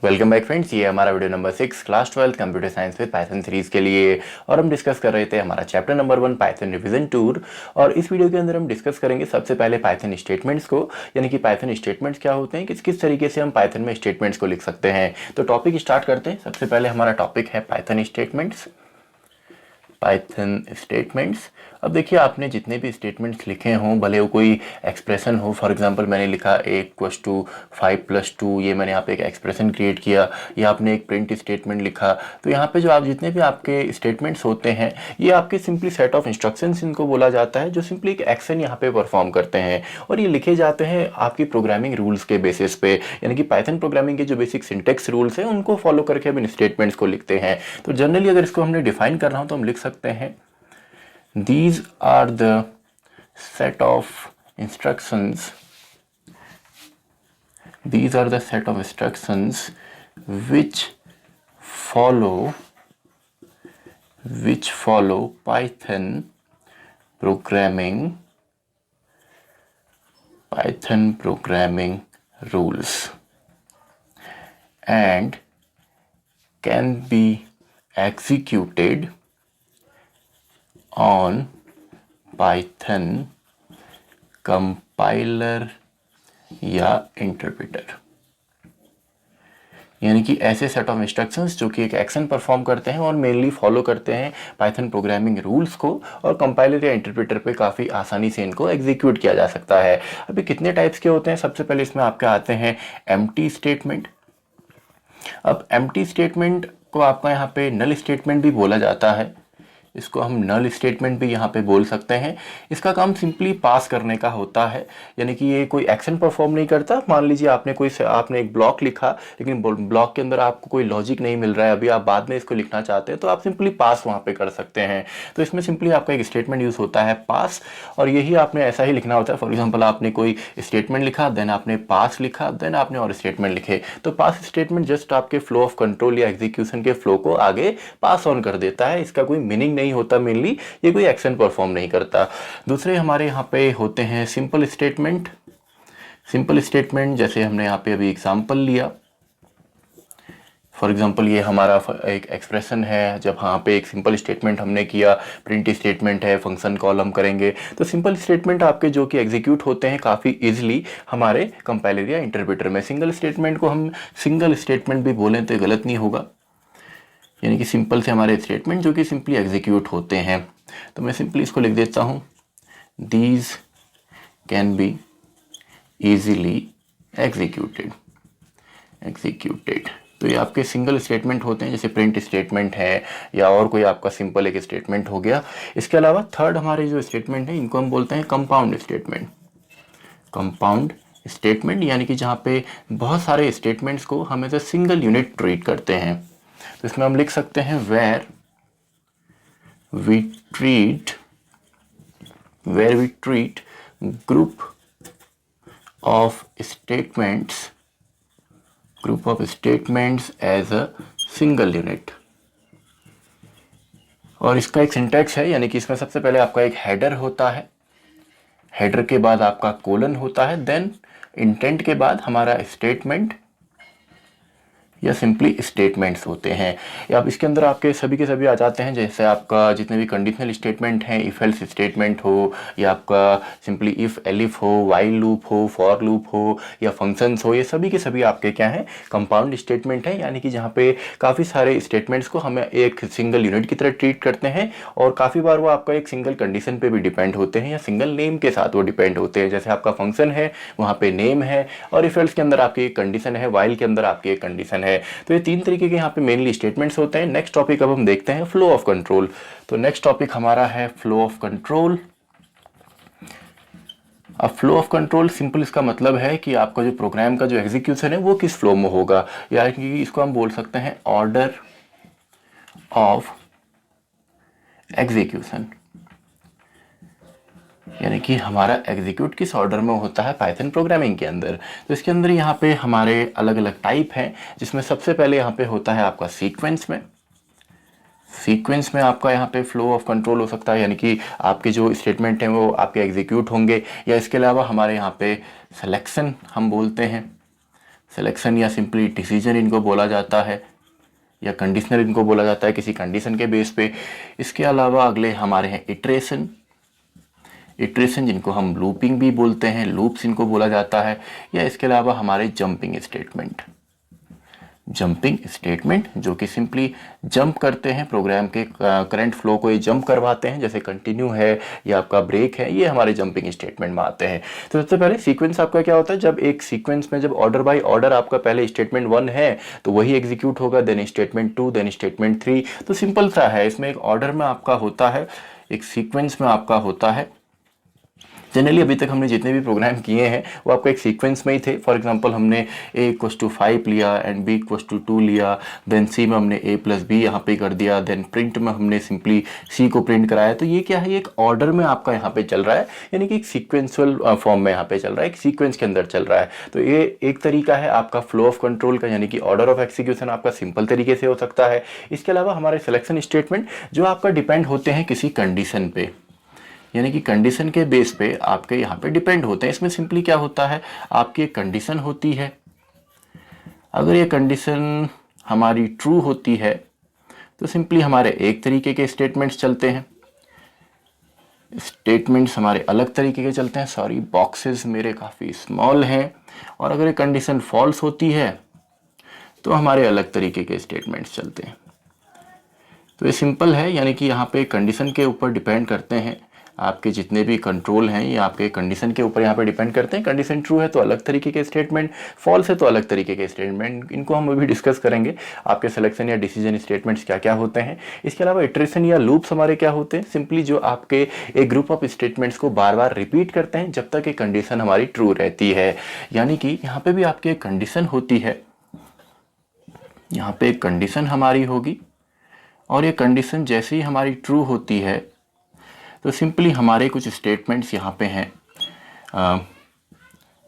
Welcome back friends, ये हमारा video number 6 class 12 computer science with Python series के लिए। और हम डिस्कस कर रहे थे हमारा chapter number 1 Python revision tour. और इस वीडियो के अंदर हम डिस्कस करेंगे सबसे पहले पाइथन स्टेटमेंट्स को, यानी कि पाइथन स्टेटमेंट्स क्या होते हैं, किस किस तरीके से हम पाइथन में स्टेटमेंट्स को लिख सकते हैं। तो टॉपिक स्टार्ट करते हैं। सबसे पहले हमारा टॉपिक है पाइथन स्टेटमेंट्स। Python statements. अब देखिए, आपने जितने भी स्टेटमेंट्स लिखे हों, भले वो कोई एक्सप्रेशन हो, फॉर एग्जांपल मैंने लिखा a = 5+2, ये मैंने यहाँ पे एक एक्सप्रेशन क्रिएट किया, या आपने एक प्रिंट स्टेटमेंट लिखा। तो यहाँ पे जो आप जितने भी आपके स्टेटमेंट्स होते हैं, ये आपके सिंपली सेट ऑफ इंस्ट्रक्शंस इनको बोला जाता है, जो सिंपली एक एक्शन यहाँ पे परफॉर्म करते हैं। और ये लिखे जाते हैं आपकी प्रोग्रामिंग रूल्स के बेसिस पे, यानी कि पाइथन प्रोग्रामिंग के जो बेसिक सिंटेक्स रूल्स हैं उनको फॉलो करके हम इन स्टेटमेंट्स को लिखते हैं। तो जनरली अगर इसको हमने डिफाइन करना हो तो हम लिख सकते हैं, these are the set of instructions, these are the set of instructions which follow Python programming rules and can be executed on Python compiler या इंटरप्रेटर। यानी कि ऐसे सेट ऑफ इंस्ट्रक्शंस जो कि एक एक्शन परफॉर्म करते हैं और मेनली फॉलो करते हैं पाइथन प्रोग्रामिंग रूल्स को, और कंपाइलर या इंटरप्रेटर पे काफ़ी आसानी से इनको एग्जीक्यूट किया जा सकता है। अभी कितने टाइप्स के होते हैं? सबसे पहले इसमें आपके आते हैं एम्प्टी स्टेटमेंट। अब एम्प्टी स्टेटमेंट को आपका यहाँ पे नल स्टेटमेंट भी बोला जाता है, इसको हम नल स्टेटमेंट भी यहाँ पे बोल सकते हैं। इसका काम सिंपली पास करने का होता है, यानी कि ये कोई एक्शन परफॉर्म नहीं करता। मान लीजिए आपने एक ब्लॉक लिखा, लेकिन ब्लॉक के अंदर आपको कोई लॉजिक नहीं मिल रहा है, अभी आप बाद में इसको लिखना चाहते हैं, तो आप सिंपली पास वहाँ पे कर सकते हैं। तो इसमें सिंपली आपका एक स्टेटमेंट यूज़ होता है पास, और यही आपने ऐसा ही लिखना होता है। फॉर एग्जाम्पल, आपने कोई स्टेटमेंट लिखा, देन आपने पास लिखा, देन आपने और स्टेटमेंट लिखे। तो पास स्टेटमेंट जस्ट आपके फ्लो ऑफ कंट्रोल या एग्जीक्यूशन के फ्लो को आगे पास ऑन कर देता है। इसका कोई मीनिंग नहीं होता, मेनली ये कोई एक्शन परफॉर्म नहीं करता। दूसरे हमारे यहाँ पे होते हैं सिंपल स्टेटमेंट। सिंपल स्टेटमेंट जैसे हमने यहाँ पे अभी एग्जांपल लिया, फॉर एग्जांपल ये हमारा एक एक्सप्रेशन है, जब यहाँ पे एक सिंपल स्टेटमेंट हमने किया, प्रिंट स्टेटमेंट है, फंक्शन कॉल हम करेंगे। तो सिंपल स्टेटमेंट आपके जो कि एग्जीक्यूट होते हैं काफ़ी इजीली हमारे कंपाइलर या इंटरप्रेटर में। सिंगल स्टेटमेंट को हम सिंगल स्टेटमेंट भी बोलें तो गलत नहीं होगा, यानी कि सिंपल से हमारे स्टेटमेंट जो कि सिंपली एग्जीक्यूट होते हैं। तो मैं सिंपली इसको लिख देता हूँ, these can be easily executed. तो ये आपके सिंगल स्टेटमेंट होते हैं, जैसे प्रिंट स्टेटमेंट है या और कोई आपका सिंपल एक स्टेटमेंट हो गया। इसके अलावा थर्ड हमारे जो स्टेटमेंट है, इनको हम बोलते हैं कंपाउंड स्टेटमेंट। कंपाउंड स्टेटमेंट यानी कि जहाँ पे बहुत सारे स्टेटमेंट्स को हम as a single unit treat करते हैं। तो इसमें हम लिख सकते हैं where we treat group of statements as a single unit. और इसका एक सिंटैक्स है, यानी कि इसमें सबसे पहले आपका एक हेडर होता है, हेडर के बाद आपका कोलन होता है, देन इंटेंट के बाद हमारा स्टेटमेंट या सिंपली स्टेटमेंट्स होते हैं। या अब इसके अंदर आपके सभी के सभी आ जाते हैं, जैसे आपका जितने भी कंडीशनल स्टेटमेंट हैं, इफ एल्स स्टेटमेंट हो, या आपका सिंपली इफ एलिफ हो, वाइल लूप हो, फॉर लूप हो, या फंक्शंस हो, ये सभी के सभी आपके क्या हैं, कंपाउंड स्टेटमेंट हैं। यानी कि जहाँ पे काफ़ी सारे स्टेटमेंट्स को हमें एक सिंगल यूनिट की तरह ट्रीट करते हैं, और काफ़ी बार वो आपका एक सिंगल कंडीशन पे भी डिपेंड होते हैं या सिंगल नेम के साथ वो डिपेंड होते हैं। जैसे आपका फंक्शन है, वहाँ पे नेम है, और इफ एल्स के अंदर आपकी एक कंडीशन है, वाइल के अंदर आपकी एक कंडीशन है। तो ये तीन तरीके के यहाँ पे मेनली स्टेटमेंट्स होते हैं। नेक्स्ट टॉपिक अब हम देखते हैं फ्लो ऑफ कंट्रोल। तो नेक्स्ट टॉपिक हमारा है फ्लो ऑफ कंट्रोल। अब फ्लो ऑफ कंट्रोल सिंपल इसका मतलब है कि आपका जो प्रोग्राम का जो एग्जीक्यूशन है वो किस फ्लो में होगा, यानी कि इसको हम बोल सकते हैं ऑर्डर ऑफ एग्जीक्यूशन, यानी कि हमारा एग्जीक्यूट किस ऑर्डर में होता है पाइथन प्रोग्रामिंग के अंदर। तो इसके अंदर यहाँ पे हमारे अलग अलग टाइप हैं, जिसमें सबसे पहले यहाँ पे होता है आपका सीक्वेंस में आपका यहाँ पे फ्लो ऑफ कंट्रोल हो सकता है, यानी कि आपके जो स्टेटमेंट हैं वो आपके एग्जीक्यूट होंगे। या इसके अलावा हमारे यहाँ पे सिलेक्शन हम बोलते हैं, सिलेक्शन या सिंपली डिसीजन इनको बोला जाता है, या कंडीशनल इनको बोला जाता है किसी कंडीशन के बेस पे। इसके अलावा अगले हमारे हैं इटरेशन, इटरेशन जिनको हम लूपिंग भी बोलते हैं, लूप्स इनको बोला जाता है। या इसके अलावा हमारे जंपिंग स्टेटमेंट, जंपिंग स्टेटमेंट जो कि सिंपली जंप करते हैं प्रोग्राम के करंट फ्लो को, ये जंप करवाते हैं, जैसे कंटिन्यू है या आपका ब्रेक है, ये हमारे जंपिंग स्टेटमेंट में आते हैं। तो सबसे पहले सीक्वेंस आपका क्या होता है, जब एक सीक्वेंस में जब ऑर्डर बाय ऑर्डर आपका पहले स्टेटमेंट 1 है तो वही एग्जीक्यूट होगा, देन स्टेटमेंट 2, देन स्टेटमेंट 3। तो सिंपल सा है, इसमें एक ऑर्डर में आपका होता है, एक सीक्वेंस में आपका होता है। जनरली अभी तक हमने जितने भी प्रोग्राम किए हैं वो आपका एक सीक्वेंस में ही थे। फॉर एग्जांपल हमने a=5 लिया एंड b=2 लिया, देन c में हमने a+b यहाँ पे कर दिया, देन प्रिंट में हमने सिंपली c को प्रिंट कराया। तो ये क्या है, ये एक ऑर्डर में आपका यहाँ पे चल रहा है, यानी कि एक सीक्वेंसुअल फॉर्म में यहाँ पे चल रहा है, एक सीक्वेंस के अंदर चल रहा है। तो ये एक तरीका है आपका फ्लो ऑफ कंट्रोल का, यानी कि ऑर्डर ऑफ एग्जीक्यूशन आपका सिंपल तरीके से हो सकता है। इसके अलावा हमारे सिलेक्शन स्टेटमेंट जो आपका डिपेंड होते हैं किसी कंडीशन पे, यानी कि कंडीशन के बेस पे आपके यहाँ पे डिपेंड होते हैं। इसमें सिंपली क्या होता है, आपकी एक कंडीशन होती है, अगर ये कंडीशन हमारी ट्रू होती है तो सिंपली हमारे एक तरीके के स्टेटमेंट्स चलते हैं, स्टेटमेंट्स हमारे अलग तरीके के चलते हैं। सॉरी, बॉक्सेस मेरे काफ़ी स्मॉल हैं। और अगर ये कंडीशन फॉल्स होती है तो हमारे अलग तरीके के स्टेटमेंट्स चलते हैं। तो ये सिंपल है, यानी कि यहाँ पे कंडीशन के ऊपर डिपेंड करते हैं आपके जितने भी कंट्रोल हैं, ये आपके कंडीशन के ऊपर यहाँ पे डिपेंड करते हैं। कंडीशन ट्रू है तो अलग तरीके के स्टेटमेंट, फॉल्स है तो अलग तरीके के स्टेटमेंट। इनको हम अभी डिस्कस करेंगे, आपके सिलेक्शन या डिसीजन स्टेटमेंट्स क्या क्या होते हैं। इसके अलावा इटरेशन या लूप्स हमारे क्या होते हैं, सिंपली जो आपके एक ग्रुप ऑफ स्टेटमेंट्स को बार बार रिपीट करते हैं जब तक एक कंडीशन हमारी ट्रू रहती है। यानी कि यहाँ पे भी आपकी एक कंडीशन होती है, यहाँ पे एक कंडीशन हमारी होगी, और ये कंडीशन जैसे ही हमारी ट्रू होती है तो सिंपली हमारे कुछ स्टेटमेंट्स यहाँ पे हैं,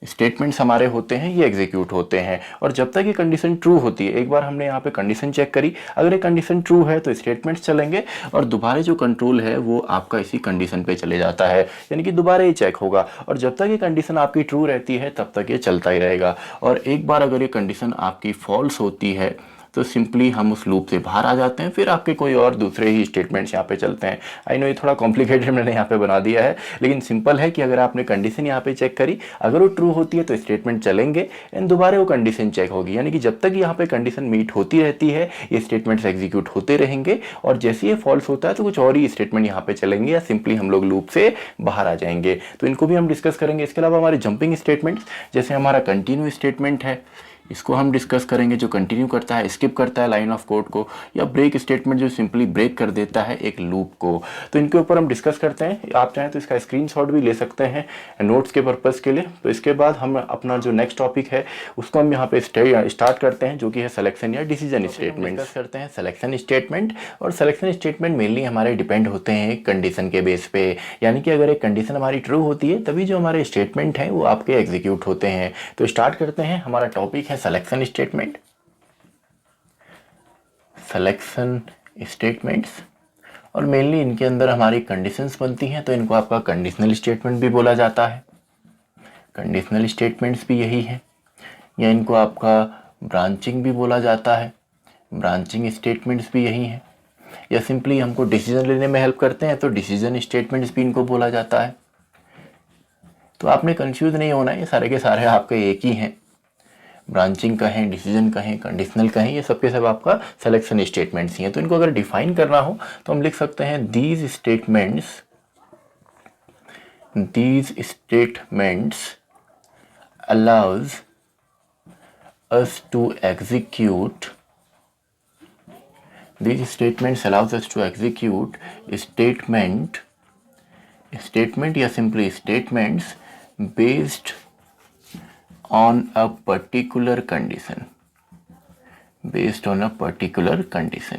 स्टेटमेंट्स हमारे होते हैं, ये एग्जीक्यूट होते हैं। और जब तक ये कंडीशन ट्रू होती है, एक बार हमने यहाँ पे कंडीशन चेक करी, अगर ये कंडीशन ट्रू है तो स्टेटमेंट्स चलेंगे, और दोबारा जो कंट्रोल है वो आपका इसी कंडीशन पे चले जाता है, यानी कि दोबारा ये चेक होगा। और जब तक ये कंडीशन आपकी ट्रू रहती है तब तक ये चलता ही रहेगा। और एक बार अगर ये कंडीशन आपकी फॉल्स होती है तो सिंपली हम उस लूप से बाहर आ जाते हैं, फिर आपके कोई और दूसरे ही स्टेटमेंट्स यहाँ पे चलते हैं। आई नो ये थोड़ा कॉम्प्लिकेटेड मैंने यहाँ पे बना दिया है, लेकिन सिंपल है कि अगर आपने कंडीशन यहाँ पे चेक करी, अगर वो ट्रू होती है तो स्टेटमेंट चलेंगे एंड दोबारा वो कंडीशन चेक होगी, यानी कि जब तक यहाँ पे कंडीशन मीट होती रहती है ये स्टेटमेंट्स एग्जीक्यूट होते रहेंगे, और जैसे ये फॉल्स होता है तो कुछ और ही स्टेटमेंट यहाँ पे चलेंगे या सिंपली हम लोग लूप से बाहर आ जाएंगे। तो इनको भी हम डिस्कस करेंगे। इसके अलावा हमारे जंपिंग स्टेटमेंट्स, जैसे हमारा कंटिन्यू स्टेटमेंट है, इसको हम डिस्कस करेंगे, जो कंटिन्यू करता है, स्किप करता है लाइन ऑफ कोड को, या ब्रेक स्टेटमेंट जो सिंपली ब्रेक कर देता है एक लूप को। तो इनके ऊपर हम डिस्कस करते हैं। आप चाहें तो इसका स्क्रीनशॉट भी ले सकते हैं नोट्स के पर्पज़ के लिए। तो इसके बाद हम अपना जो नेक्स्ट टॉपिक है उसको हम यहाँ पे स्टार्ट करते हैं, जो कि है सिलेक्शन या डिसीजन स्टेटमेंट करते हैं। सिलेक्शन स्टेटमेंट, और सिलेक्शन स्टेटमेंट मेनली हमारे डिपेंड होते हैं एक कंडीशन के बेस पे, यानी कि अगर एक कंडीशन हमारी ट्रू होती है तभी जो हमारे स्टेटमेंट हैं वो आपके एग्जीक्यूट होते हैं। तो स्टार्ट करते हैं। हमारा टॉपिक है सिलेक्शन स्टेटमेंट, सिलेक्शन स्टेटमेंट्स, और मेनली इनके अंदर हमारी कंडीशंस बनती हैं, तो इनको आपका कंडीशनल स्टेटमेंट भी बोला जाता है। कंडीशनल स्टेटमेंट्स भी यही है, या इनको आपका ब्रांचिंग भी बोला जाता है, ब्रांचिंग स्टेटमेंट्स भी यही हैं। या सिंपली हमको डिसीजन लेने में हेल्प करते हैं तो डिसीजन स्टेटमेंट्स भी इनको बोला जाता है। तो आपने कंफ्यूज नहीं होना है, ये सारे के सारे आपके एक ही हैं। ब्रांचिंग कहें, डिसीजन कहें, कंडीशनल कहें, ये सब के सब आपका सिलेक्शन स्टेटमेंट्स ही हैं। तो इनको अगर डिफाइन करना हो तो हम लिख सकते हैं these statements allows us to execute statement या simply statements based on a particular condition,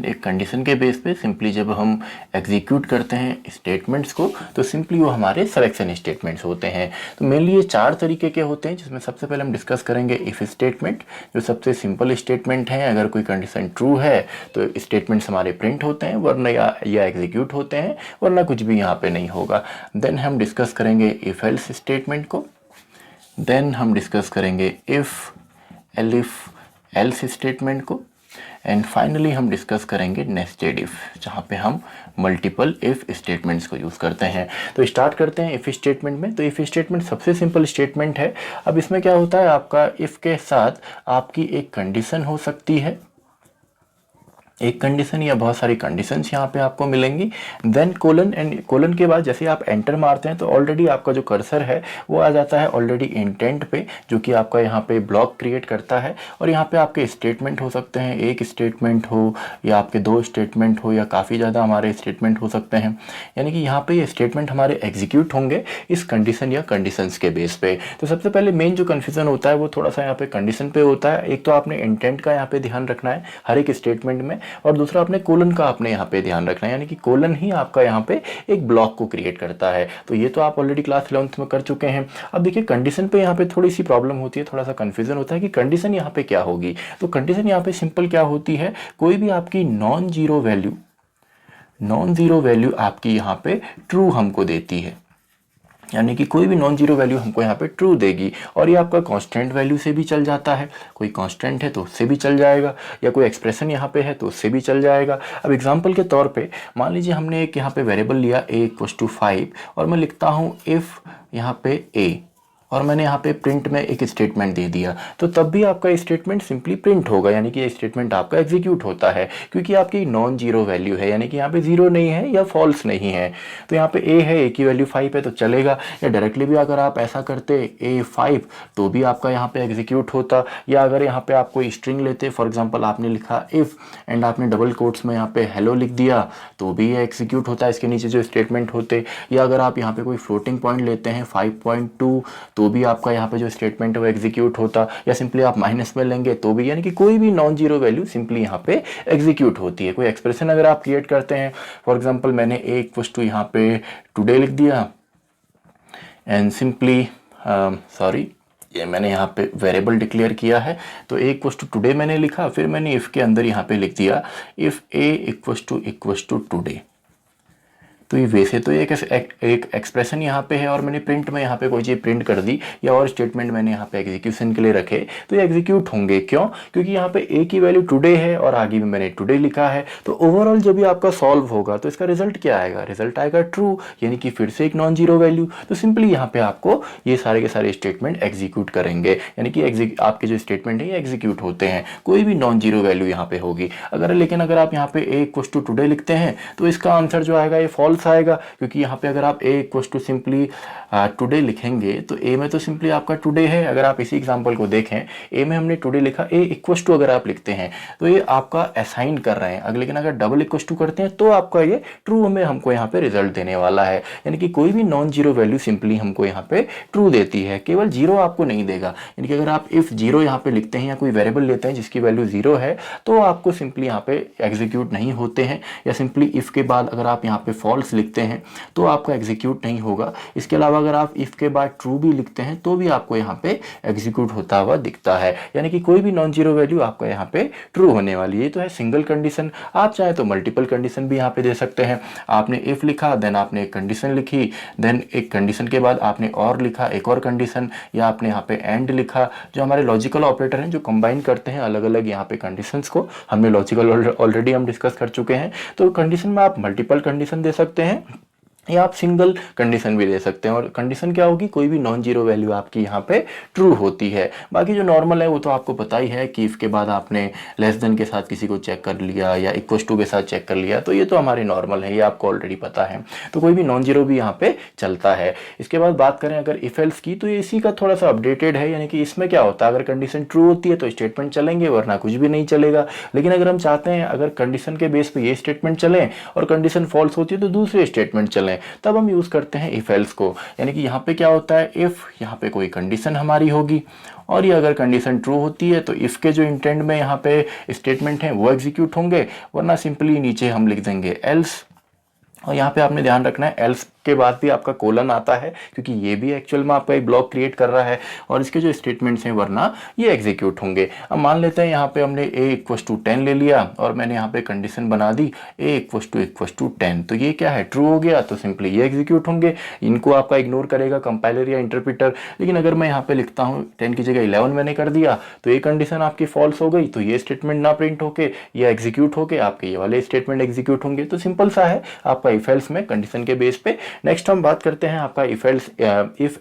एक कंडीशन के बेस पे सिंपली जब हम एग्जीक्यूट करते हैं स्टेटमेंट्स को तो सिंपली वो हमारे सिलेक्शन स्टेटमेंट्स होते हैं। तो मेनली ये 4 तरीके के होते हैं, जिसमें सबसे पहले हम डिस्कस करेंगे इफ स्टेटमेंट, जो सबसे सिंपल स्टेटमेंट है। अगर कोई कंडीशन ट्रू है तो स्टेटमेंट्स हमारे प्रिंट होते हैं, वरना या एग्जीक्यूट होते हैं, वरना कुछ भी यहाँ पे नहीं होगा। देन हम डिस्कस करेंगे इफ एल्स स्टेटमेंट को, देन हम डिस्कस करेंगे इफ एलिफ एल्स स्टेटमेंट को, एंड फाइनली हम डिस्कस करेंगे नेस्टेड इफ, जहाँ पे हम मल्टीपल इफ स्टेटमेंट्स को यूज़ करते हैं। तो स्टार्ट करते हैं इफ स्टेटमेंट में। तो इफ स्टेटमेंट सबसे सिंपल स्टेटमेंट है। अब इसमें क्या होता है, आपका इफ के साथ आपकी एक कंडीशन हो सकती है, एक कंडीशन या बहुत सारी कंडीशंस यहाँ पे आपको मिलेंगी। देन कोलन, एंड कोलन के बाद जैसे आप एंटर मारते हैं तो ऑलरेडी आपका जो कर्सर है वो आ जाता है ऑलरेडी इंटेंट पे, जो कि आपका यहाँ पे ब्लॉक क्रिएट करता है। और यहाँ पे आपके स्टेटमेंट हो सकते हैं, एक स्टेटमेंट हो या आपके दो स्टेटमेंट हो या काफ़ी ज़्यादा हमारे स्टेटमेंट हो सकते हैं। यानी कि यहाँ पे ये स्टेटमेंट हमारे एग्जीक्यूट होंगे इस कंडीशन या कंडीशंस के बेस पे। तो सबसे पहले मेन जो कन्फ्यूजन होता है वो थोड़ा सा यहाँ पे कंडीशन पे होता है। एक तो आपने इंटेंट का यहाँ पे ध्यान रखना है हर एक स्टेटमेंट में, और दूसरा आपने कोलन का आपने यहाँ पे ध्यान रखना है, यानी कि कोलन ही आपका यहाँ पे एक ब्लॉक को क्रिएट करता है। तो ये तो आप ऑलरेडी क्लास 11th में कर चुके हैं। अब देखिए कंडीशन पे यहाँ पे थोड़ी सी प्रॉब्लम होती है, थोड़ा सा कंफ्यूजन होता है कि कंडीशन यहाँ पे क्या होगी। तो कंडीशन यहाँ पे सिंपल क्या होती है, कोई भी आपकी नॉन जीरो वैल्यू आपकी यहाँ पे ट्रू हमको देती है, यानी कि कोई भी नॉन जीरो वैल्यू हमको यहाँ पे ट्रू देगी। और ये आपका कांस्टेंट वैल्यू से भी चल जाता है, कोई कांस्टेंट है तो उससे भी चल जाएगा, या कोई एक्सप्रेशन यहाँ पे है तो उससे भी चल जाएगा। अब एग्जांपल के तौर पे मान लीजिए हमने एक यहाँ पे वेरिएबल लिया a=5 और मैं लिखता हूँ इफ़ यहाँ पे a, और मैंने यहाँ पे प्रिंट में एक स्टेटमेंट दे दिया, तो तब भी आपका स्टेटमेंट सिंपली प्रिंट होगा, यानी कि ये स्टेटमेंट आपका एग्जीक्यूट होता है, क्योंकि आपकी नॉन जीरो वैल्यू है, यानी कि यहाँ पे जीरो नहीं है या फॉल्स नहीं है। तो यहाँ पे a है, a की वैल्यू 5 है तो चलेगा। या डायरेक्टली भी अगर आप ऐसा करते a5 तो भी आपका यहाँ पे एग्जीक्यूट होता। या अगर यहाँ पे आप कोई स्ट्रिंग लेते, फॉर एग्जाम्पल आपने लिखा इफ़ एंड आपने डबल कोट्स में यहाँ पे हेलो लिख दिया तो भी ये एग्जीक्यूट होता है, इसके नीचे जो स्टेटमेंट होते। या अगर आप यहाँ पे कोई फ्लोटिंग पॉइंट लेते हैं 5.2 तो भी आपका यहाँ पे जो स्टेटमेंट है वो एग्जीक्यूट होता। या सिंपली आप माइनस में लेंगे तो भी, यानी कि कोई भी नॉन जीरो वैल्यू सिंपली यहाँ पे एग्जीक्यूट होती है। कोई एक्सप्रेशन अगर आप क्रिएट करते हैं, फॉर एग्जांपल मैंने a यहाँ पे टुडे लिख दिया एंड सिंपली ये मैंने यहाँ पे वेरिएबल डिक्लेयर किया है, तो a=टुडे मैंने लिखा, फिर मैंने इफ़ के अंदर यहाँ पे लिख दिया इफ़ a टुडे। तो ये वैसे तो एक एक्सप्रेशन यहाँ पे है और मैंने प्रिंट में यहाँ पे कोई चीज़ प्रिंट कर दी या और स्टेटमेंट मैंने यहाँ पे एग्जीक्यूशन के लिए रखे तो ये एग्जीक्यूट होंगे। क्यों? क्योंकि यहाँ पे a की वैल्यू टुडे है और आगे भी मैंने टुडे लिखा है। तो ओवरऑल जब भी आपका सॉल्व होगा तो इसका रिजल्ट क्या आएगा, रिजल्ट आएगा ट्रू, यानी कि फिर से एक नॉन जीरो वैल्यू। तो सिंपली यहाँ पे आपको ये सारे के सारे स्टेटमेंट एग्जीक्यूट करेंगे, यानी कि आपके जो स्टेटमेंट है ये एग्जीक्यूट होते हैं, कोई भी नॉन जीरो वैल्यू यहाँ पे होगी। लेकिन अगर आप यहाँ पे a=टुडे लिखते हैं तो इसका आंसर जो आएगा ये फॉल्स आएगा, क्योंकि यहाँ पे अगर आप a सिंपली टुडे लिखेंगे तो a में तो सिंपली आपका टुडे है। अगर आप इसी एग्जांपल को देखें, a में हमने टुडे लिखा, a अगर आप लिखते हैं तो ये आपका असाइन कर रहे हैं। लेकिन अगर डबल = करते हैं तो आपका ये ट्रू में हमको यहाँ पे रिजल्ट देने वाला है, यानी कि कोई भी नॉन जीरो वैल्यू सिंपली हमको यहाँ पे ट्रू देती है, केवल जीरो आपको नहीं देगा। यानी कि अगर आप इफ 0 यहाँ पे लिखते हैं या कोई वेरिएबल लेते हैं जिसकी वैल्यू 0 है तो आपको सिंपली यहाँ पे एग्जीक्यूट नहीं होते हैं। या सिंपली इफ के बाद अगर आप यहाँ पे फॉल्स लिखते हैं तो आपका एग्जीक्यूट नहीं होगा। इसके अलावा अगर आप इफ के बाद ट्रू भी लिखते हैं तो भी आपको यहाँ पे एग्जीक्यूट होता हुआ दिखता है, यानी कि कोई भी नॉन जीरो वैल्यू आपका यहाँ पे ट्रू होने वाली है। ये तो है सिंगल कंडीशन। आप चाहे तो मल्टीपल कंडीशन भी यहाँ पे दे सकते हैं। आपने इफ लिखा, देन आपने एक कंडीशन लिखी, देन एक कंडीशन के बाद आपने और लिखा एक और कंडीशन, या आपने यहाँ पे एंड लिखा। जो हमारे लॉजिकल ऑपरेटर हैं जो कंबाइन करते हैं अलग अलग यहाँ पे कंडीशंस को, हमने लॉजिकल ऑलरेडी हम डिस्कस कर चुके हैं। तो कंडीशन में आप मल्टीपल कंडीशन दे सकते हैं या आप सिंगल कंडीशन भी दे सकते हैं। और कंडीशन क्या होगी, कोई भी नॉन जीरो वैल्यू आपकी यहाँ पे ट्रू होती है। बाकी जो नॉर्मल है वो तो आपको पता ही है कि इफ के बाद आपने लेस देन के साथ किसी को चेक कर लिया या =, के साथ चेक कर लिया, तो ये तो हमारे नॉर्मल है, ये आपको ऑलरेडी पता है। तो कोई भी नॉन जीरो भी यहाँ पे चलता है। इसके बाद बात करें अगर इफ एल्स की, तो ये इसी का थोड़ा सा अपडेटेड है, यानी कि इसमें क्या होता है, अगर कंडीशन ट्रू होती है तो स्टेटमेंट चलेंगे, वरना कुछ भी नहीं चलेगा। लेकिन अगर हम चाहते हैं अगर कंडीशन के बेस पे ये स्टेटमेंट चलें और कंडीशन फॉल्स होती है तो दूसरे स्टेटमेंट चलें, तब हम यूज करते हैं इफ एल्स को। यानी कि यहाँ पे क्या होता है, इफ यहाँ पे कोई कंडीशन हमारी होगी और ये अगर कंडीशन ट्रू होती है तो इफ के जो इंटेंट में यहाँ पे स्टेटमेंट हैं वो एग्जीक्यूट होंगे, वरना सिंपली नीचे हम लिख देंगे एल्स। और यहाँ पे आपने ध्यान रखना है एल्स के बाद भी आपका कोलन आता है, क्योंकि ये भी एक्चुअल में आपका एक ब्लॉक क्रिएट कर रहा है और इसके जो स्टेटमेंट्स हैं वरना ये एग्जीक्यूट होंगे। अब मान लेते हैं यहाँ पे हमने a=10 ले लिया और मैंने यहाँ पे कंडीशन बना दी a=10, तो ये क्या है, ट्रू हो गया, तो सिंपली ये एग्जीक्यूट होंगे। इनको आपका इग्नोर करेगा कंपाइलर या इंटरप्रेटर। लेकिन अगर मैं यहाँ पे लिखता हूँ 10 की जगह 11 मैंने कर दिया, तो ये कंडीशन आपकी फॉल्स हो गई, तो ये स्टेटमेंट ना प्रिंट होके ये एग्जीक्यूट होके आपके ये वाले स्टेटमेंट एग्जीक्यूट होंगे। तो सिंपल सा है आपका इफ एल्स में कंडीशन के बेस पे। नेक्स्ट हम बात करते हैं आपका इफ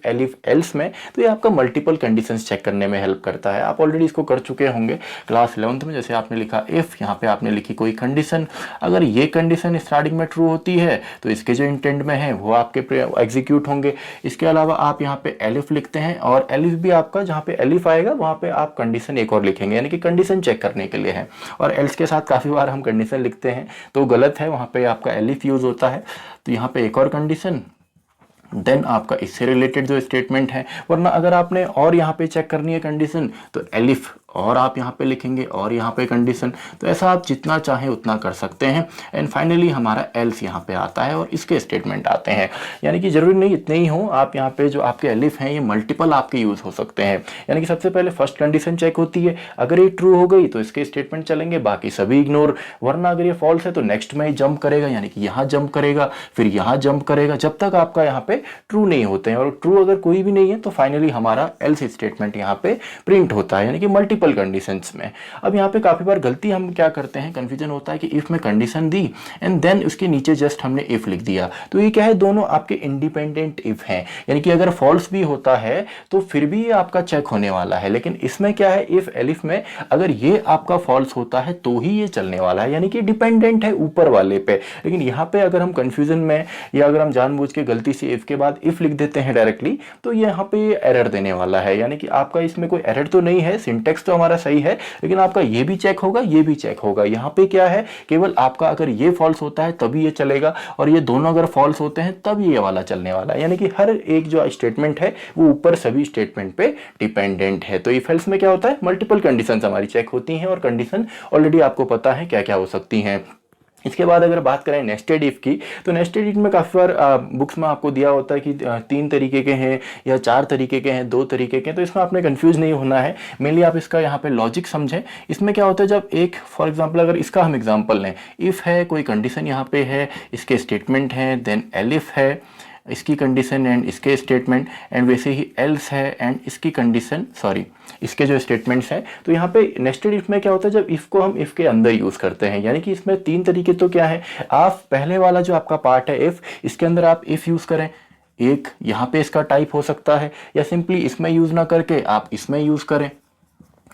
एलिफ एल्स में। तो ये आपका मल्टीपल कंडीशंस चेक करने में हेल्प करता है। आप ऑलरेडी इसको कर चुके होंगे क्लास 11th में। जैसे आपने लिखा इफ, यहाँ पे आपने लिखी कोई कंडीशन, अगर ये कंडीशन स्टार्टिंग में ट्रू होती है तो इसके जो इंटेंट में है वो आपके एग्जीक्यूट होंगे। इसके अलावा आप यहाँ पे एलिफ लिखते हैं और एलिफ भी आपका जहाँ पे एलिफ आएगा वहाँ पे आप कंडीशन एक और लिखेंगे, यानी कि कंडीशन चेक करने के लिए है। और एल्स के साथ काफ़ी बार हम कंडीशन लिखते हैं तो गलत है, वहाँ पे आपका एलिफ यूज होता है। तो यहाँ पे एक और कंडीशन, देन आपका इससे रिलेटेड जो स्टेटमेंट है। वरना अगर आपने और यहाँ पे चेक करनी है कंडीशन तो एलिफ और आप यहाँ पे लिखेंगे और यहाँ पे कंडीशन। तो ऐसा आप जितना चाहें उतना कर सकते हैं। एंड फाइनली हमारा एल्स यहाँ पे आता है और इसके स्टेटमेंट आते हैं। यानी कि जरूरी नहीं इतने ही हो, आप यहाँ पे जो आपके एलिफ हैं ये मल्टीपल आपके यूज हो सकते हैं। यानी कि सबसे पहले फर्स्ट कंडीशन चेक होती है, अगर ये ट्रू हो गई तो इसके स्टेटमेंट चलेंगे, बाकी सभी इग्नोर। वरना अगर ये फॉल्स है तो नेक्स्ट में जंप करेगा, यानी कि यहाँ जंप करेगा, फिर यहाँ जंप करेगा, जब तक आपका यहाँ पे ट्रू नहीं होते हैं। और ट्रू अगर कोई भी नहीं है तो फाइनली हमारा एल्स स्टेटमेंट यहाँ पे प्रिंट होता है, यानी कि मल्टीपल कंडीशंस में। अब यहाँ पे काफी बार गलती हम क्या करते हैं, कंफ्यूजन होता है कि इफ में कंडीशन दी एंड देन उसके नीचे जस्ट हमने इफ लिख दिया। तो ये क्या है, दोनों आपके इंडिपेंडेंट इफ हैं, यानी कि अगर फॉल्स भी होता है तो फिर भी ये आपका चेक होने वाला है। लेकिन इसमें क्या है, इफ एलिफ में अगर ये आपका फॉल्स होता है तो ही ये चलने वाला है, यानी कि डिपेंडेंट है ऊपर वाले पे। लेकिन यहाँ पे अगर हम कंफ्यूजन में या अगर हम जानबूझ के गलती से इफ के बाद इफ लिख देते हैं डायरेक्टली, तो ये यहाँ पे एरर देने वाला है। यानी कि आपका इसमें कोई एरर तो नहीं है, सिंटेक्स तो हमारा सही है, लेकिन आपका ये भी चेक होगा, ये भी चेक होगा। यहाँ पे क्या है, केवल आपका अगर ये फॉल्स होता है तभी ये चलेगा और ये दोनों अगर फॉल्स होते हैं तब ये वाला चलने वाला है। यानी कि हर एक जो स्टेटमेंट है वो ऊपर सभी स्टेटमेंट पे डिपेंडेंट है। तो इफ एल्स में क्या होता है, मल्टीपल कंडीशंस हमारी चेक होती हैं और कंडीशन ऑलरेडी आपको पता है क्या क्या हो सकती हैं। इसके बाद अगर बात करें नेस्टेड इफ की, तो नेस्टेड इफ में काफ़ी बार बुक्स में आपको दिया होता है कि 3 तरीके के हैं या 4 तरीके के हैं, 2 तरीके के हैं। तो इसमें आपने कंफ्यूज नहीं होना है, मेनली आप इसका यहाँ पे लॉजिक समझें। इसमें क्या होता है, जब एक फॉर एग्जांपल अगर इसका हम एग्जांपल लें, इफ है, कोई कंडीशन यहाँ पे है, इसके स्टेटमेंट है, देन एलिफ है, इसकी कंडीशन एंड इसके स्टेटमेंट, एंड वैसे ही एल्स है एंड इसकी कंडीशन, सॉरी इसके जो स्टेटमेंट्स हैं। तो यहाँ पे नेस्टेड इफ में क्या होता है, जब इफ को हम इफ के अंदर यूज करते हैं, यानी कि इसमें 3 तरीके तो क्या है, आप पहले वाला जो आपका पार्ट है इफ, इसके अंदर आप इफ यूज करें, एक यहाँ पे इसका टाइप हो सकता है, या सिंपली इसमें यूज ना करके आप इसमें यूज करें,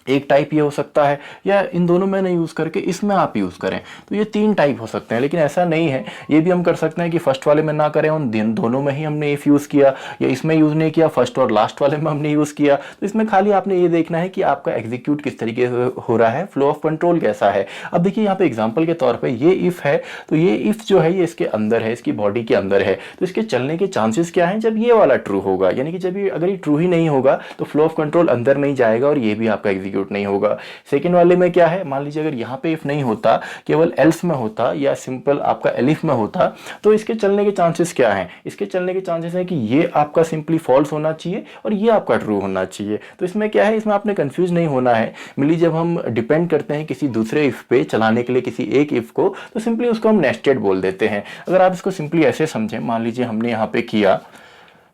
एक टाइप ये हो सकता है, या इन दोनों में नहीं यूज करके इसमें आप यूज करें। तो ये 3 टाइप हो सकते हैं। लेकिन ऐसा नहीं है, ये भी हम कर सकते हैं कि फर्स्ट वाले में ना करें, उन दोनों में ही हमने इफ यूज किया, या इसमें यूज नहीं किया, फर्स्ट और लास्ट वाले में हमने यूज किया। तो इसमें खाली आपने ये देखना है कि आपका एग्जीक्यूट किस तरीके से हो रहा है, फ्लो ऑफ कंट्रोल कैसा है। अब देखिए यहाँ पे एग्जाम्पल के तौर पर ये इफ है, तो ये इफ जो है ये इसके अंदर है, इसकी बॉडी के अंदर है। तो इसके चलने के चांसेस क्या है, जब ये वाला ट्रू होगा, यानी कि जब ये अगर ये ट्रू ही नहीं होगा तो फ्लो ऑफ कंट्रोल अंदर नहीं जाएगा और ये भी आपका एग्जीक्यूट नहीं होगा। सेकेंड वाले में क्या है, मान लीजिए अगर यहाँ पे इफ नहीं होता, केवल एल्स में होता या सिंपल आपका एलिफ में होता, तो इसके चलने के चांसेस क्या हैं, इसके चलने के चांसेस है कि ये आपका सिंपली फॉल्स होना चाहिए और ये आपका ट्रू होना चाहिए। तो इसमें क्या है, इसमें आपने कंफ्यूज नहीं होना है। मिली जब हम डिपेंड करते हैं किसी दूसरे इफ पे चलाने के लिए किसी एक इफ को, तो सिंपली उसको हम नेस्टेड बोल देते हैं। अगर आप इसको सिंपली ऐसे समझें, मान लीजिए हमने यहाँ पे किया,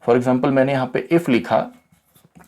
फॉर एग्जाम्पल मैंने यहाँ पे इफ लिखा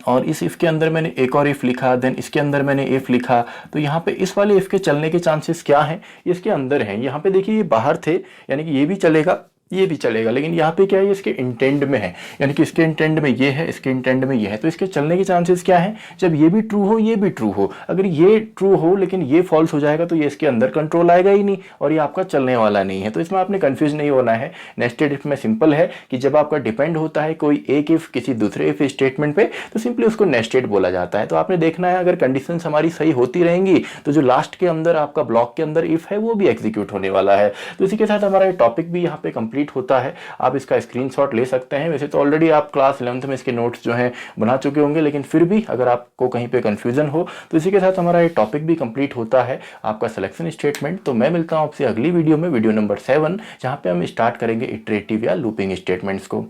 और इस इफ के अंदर मैंने एक और इफ लिखा, देन इसके अंदर मैंने इफ लिखा, तो यहाँ पे इस वाले इफ के चलने के चांसेस क्या हैं, ये इसके अंदर हैं। यहाँ पे देखिए ये बाहर थे, यानी कि ये भी चलेगा, ये भी चलेगा, लेकिन यहाँ पे क्या है, इसके इंटेंड में है, यानी कि इसके इंटेंड में ये है, इसके इंटेंड में ये है। तो इसके चलने के चांसेस क्या है, जब ये भी ट्रू हो ये भी ट्रू हो। अगर ये ट्रू हो लेकिन ये फॉल्स हो जाएगा तो ये इसके अंदर कंट्रोल आएगा ही नहीं और ये आपका चलने वाला नहीं है। तो इसमें आपने कंफ्यूज नहीं होना है। नेस्टेड इफ में सिंपल है कि जब आपका डिपेंड होता है कोई एक इफ किसी दूसरे इफ स्टेटमेंट पे, तो सिंपली उसको नेस्टेड बोला जाता है। तो आपने देखना है, अगर कंडीशन हमारी सही होती रहेंगी तो जो लास्ट के अंदर आपका ब्लॉक के अंदर इफ है वो भी एग्जीक्यूट होने वाला है। तो इसी के साथ हमारा टॉपिक भी यहाँ पे कंप्लीट कंप्लीट होता है। आप इसका स्क्रीनशॉट ले सकते हैं। वैसे तो ऑलरेडी आप क्लास 11th में इसके नोट्स जो हैं बना चुके होंगे, लेकिन फिर भी अगर आपको कहीं पे कंफ्यूजन हो तो इसी के साथ हमारा ये टॉपिक भी कंप्लीट होता है, आपका सिलेक्शन स्टेटमेंट। तो मैं मिलता हूँ आपसे अगली वीडियो में, वीडियो नंबर 7, जहाँ पे हम स्टार्ट करेंगे इटरेटिव या लूपिंग स्टेटमेंट्स को।